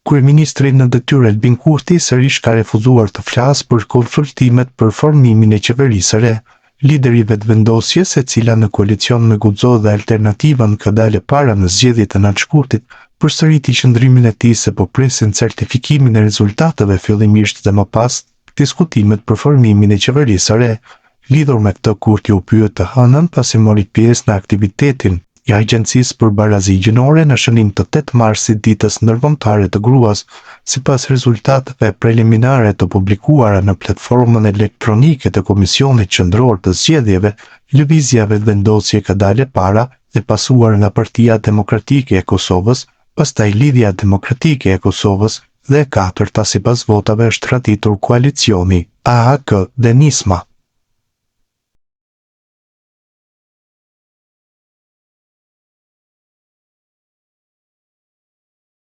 Kryeministri në detyrë Albin Kurti sërish ka refuzuar të flasë për konsultimet për formimin e qeverisë së re. Lideri vetëvendosjes e cila në koalicion me Guxo dhe Alternativën ka dalë para në zgjedhjet e natshkurtit, përsëriti qëndrimin e tij se po presin certifikimin e rezultateve fillimisht dhe më pas diskutimet për formimin e qeverisë së re. Lidhur me këtë, Kurti u pyet të hënën pasi mori pjesë në aktivitetin i Agjencisë për Barazi Gjinore në shënim të 8 marsit, ditës ndërkombëtare të gruas. Sipas rezultateve preliminare të publikuara në platformën elektronike të Komisionit Qendror të Zgjedhjeve, lëvizja vetëvendosje ka dalë para e pasuar nga Partia Demokratike e Kosovës, pastaj Lidhja Demokratike e Kosovës dhe e katërta sipas votave është ratitur koalicioni AAK dhe Nisma.